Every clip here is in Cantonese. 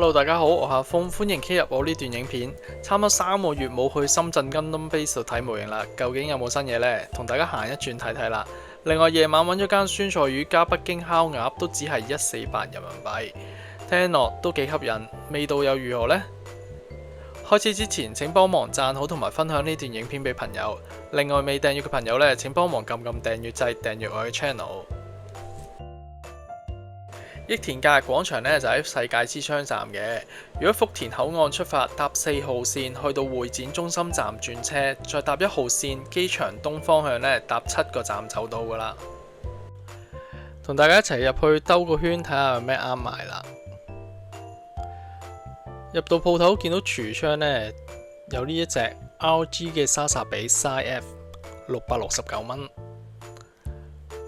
Hello，大家好，我係阿峰，歡迎 K 入我呢段影片。差唔多3個月冇去深圳 Gundam Base 度睇模型啦，究竟有冇新嘢呢？同大家行一轉睇睇啦。另外夜晚揾咗間酸菜魚加北京烤鴨，都只係148人民幣，聽落都幾吸引，味道又如何呢？開始之前請幫忙讚好同埋分享呢段影片俾朋友。另外未訂閱嘅朋友呢，請幫忙撳訂閱掣，訂閱我嘅 channel。益田假日廣場呢就喺世界之窗站嘅。如果福田口岸出發，搭4號線去到會展中心站轉車，再搭1號線機場東方向呢，搭7個站就到噶啦。同大家一齊入去兜個圈睇下有咩啱買啦。入到鋪頭見到櫥窗呢，有呢一隻 RG 嘅莎莎比 Size F，669蚊。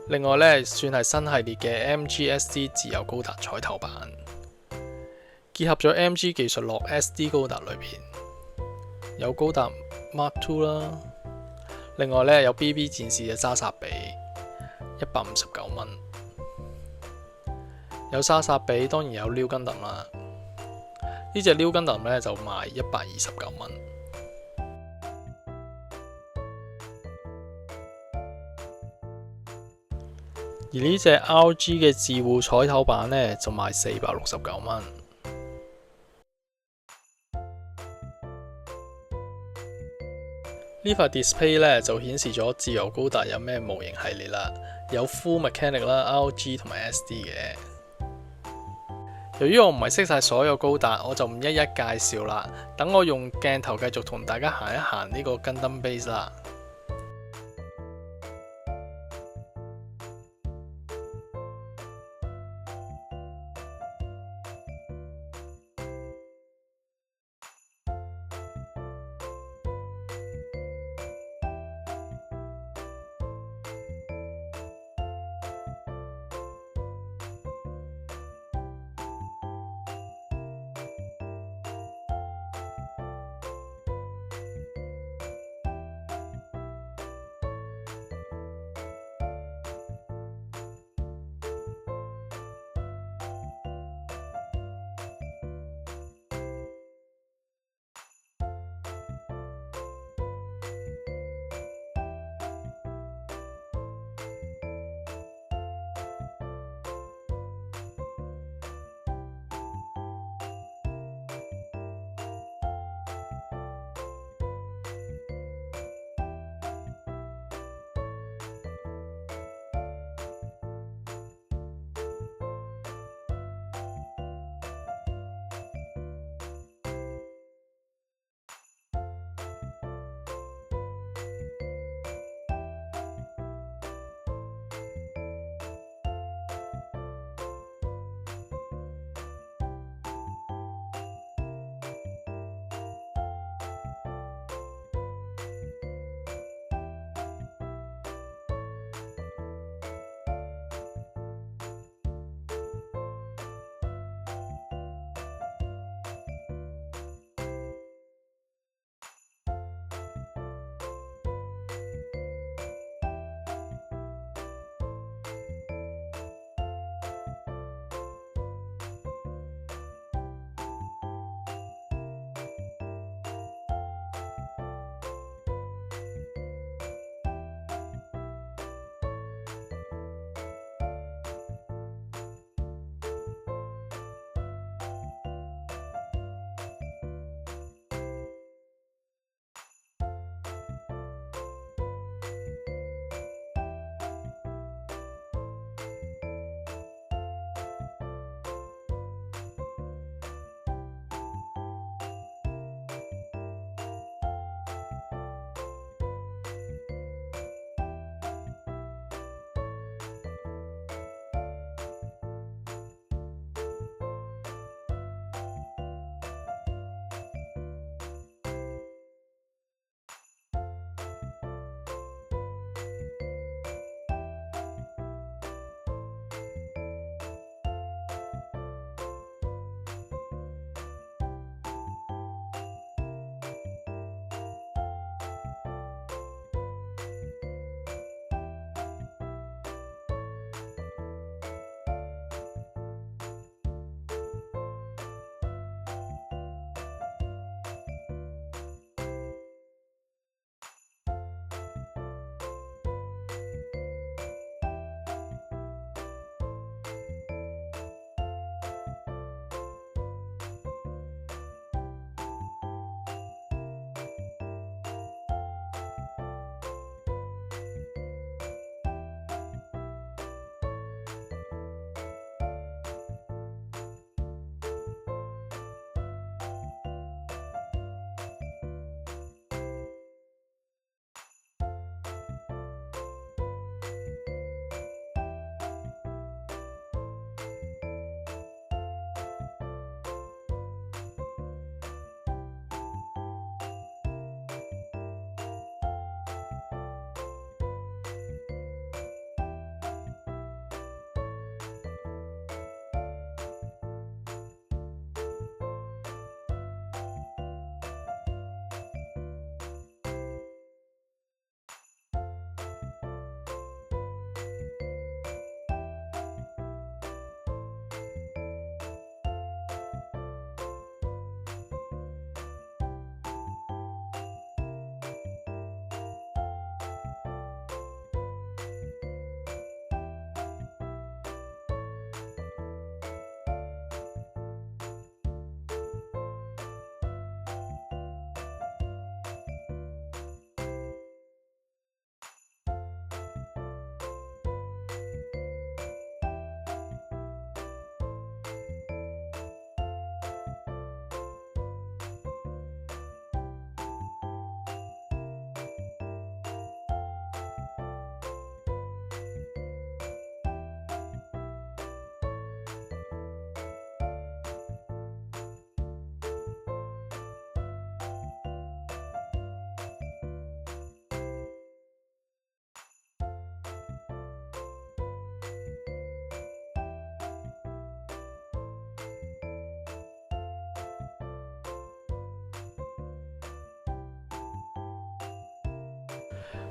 另外呢，算係新系列嘅 MG-SD 自由高達彩頭版，結合咗 MG 技術落 SD 高達裏邊，有高達 Mark II 啦。另外呢，有 BB 戰士嘅莎莎比，159蚊。有莎莎比，當然有 New Gundam 啦。呢隻 New Gundam 呢就賣129蚊。而呢隻 RG 嘅自護彩頭版呢，就賣469蚊。呢塊 display 呢，就顯示咗自由高達有咩模型系列啦，有 Full Mechanic 啦、RG 同埋 SD 嘅。由於我唔係識晒所有高達，我就唔一一介紹啦。等我用鏡頭繼續同大家行一行呢個 Gundam Base 啦。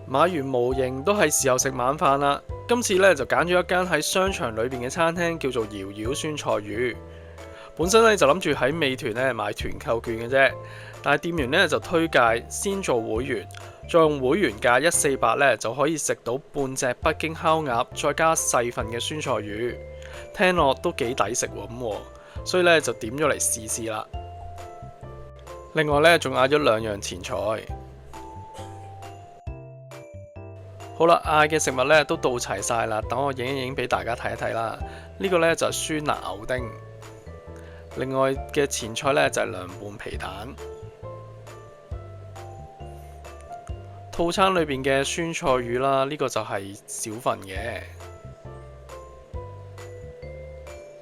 買完模型都係時候食晚飯啦。今次咧就揀咗一間喺商場裏邊嘅餐廳，叫做瑤瑤酸菜魚。本身咧就諗住喺美團咧買團購券嘅啫，但係店員咧就推介先做會員，再用會員價148咧就可以食到半隻北京烤鴨，再加細份嘅酸菜魚，聽落都幾抵食咁，所以咧就點咗嚟試試啦。另外咧仲嗌咗2樣前菜。好啦，嗌嘅食物咧都到齊晒啦，等我影一影俾大家睇一睇啦。呢個咧就係酸辣牛丁，另外嘅前菜咧就係涼拌皮蛋。套餐裏邊嘅酸菜魚啦，呢個就係小份嘅。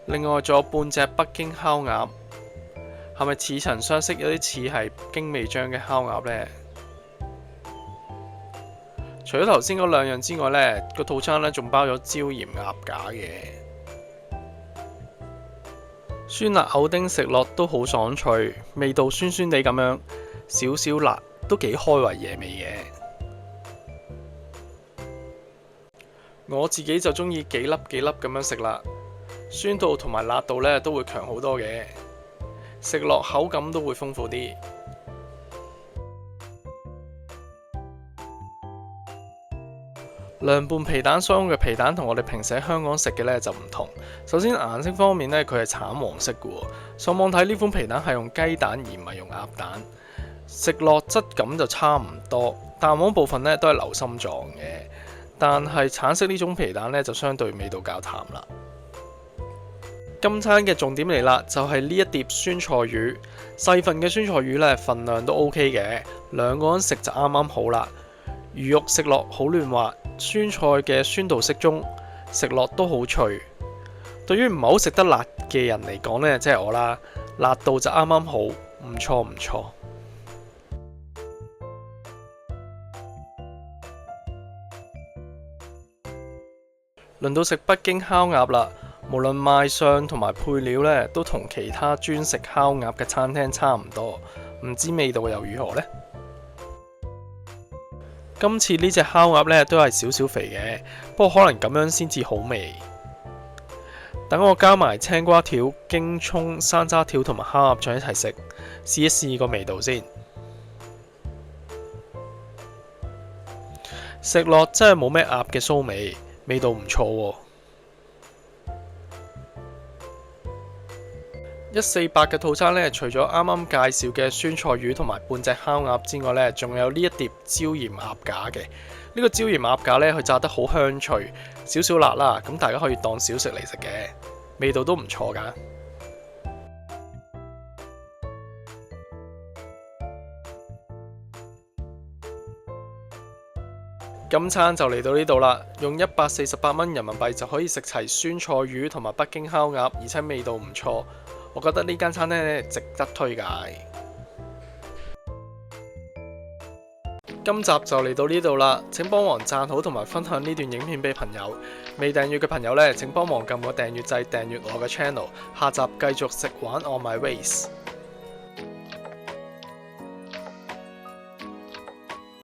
另外仲有半隻北京烤鴨，係咪似曾相識？有啲似係京味醬嘅烤鴨呢？除咗頭先嗰2樣之外呢，個套餐呢仲包咗椒鹽鴨架嘅。酸辣牛丁食落都好爽脆，味道酸酸地咁樣，少少辣，都幾開胃野味嘅。我自己就中意幾粒幾粒咁樣食啦，酸度同埋辣度呢都會強好多嘅，食落口感都會豐富啲。涼拌皮蛋所用嘅皮蛋同我哋平時喺香港食嘅呢就唔同。首先顏色方面呢，佢係橙黃色嘅。上網睇呢款皮蛋係用雞蛋而唔係用鴨蛋，食落質感就差唔多。蛋黃部分呢都係流心狀嘅，但係橙色呢種皮蛋呢就相對味道較淡啦。今餐嘅重點嚟啦，就係呢一碟酸菜魚。細份嘅酸菜魚呢份量都 OK 嘅，2個人食就啱啱好啦。魚肉食落好嫩滑，酸菜嘅酸度適中，食落都好脆。對於唔係好食得辣嘅人嚟講呢，即係我啦，辣度就啱啱好，唔錯唔錯。輪到食北京烤鴨啦，無論賣相同埋配料呢，都同其他專食烤鴨嘅餐廳差唔多，唔知味道又如何呢？今次呢隻烤鴨呢都係少少肥嘅，不過可能咁樣先至好味。等我加埋青瓜條、京葱、山楂條同埋烤鴨醬一齊食，試一試個味道先。食落真係冇咩鴨嘅騷味，味道唔錯喎。148嘅套餐呢，除咗啱啱介紹嘅酸菜魚同埋半隻烤鴨之外呢，仲有呢一碟椒鹽鴨架嘅。呢個椒鹽鴨架呢，佢炸得好香脆，少少辣啦，咁大家可以當小食嚟食嘅，味道都唔錯㗎。今餐就嚟到呢度啦，用148蚊人民幣就可以食齊酸菜魚同埋北京烤鴨，而且味道唔錯。我覺得呢間餐廳值得推介。今集就嚟到呢度啦，請幫忙讚好同埋分享呢段影片俾朋友。未訂閱嘅朋友呢，請幫忙撳個訂閱掣訂閱我嘅 channel。下集繼續食玩 On My Ways。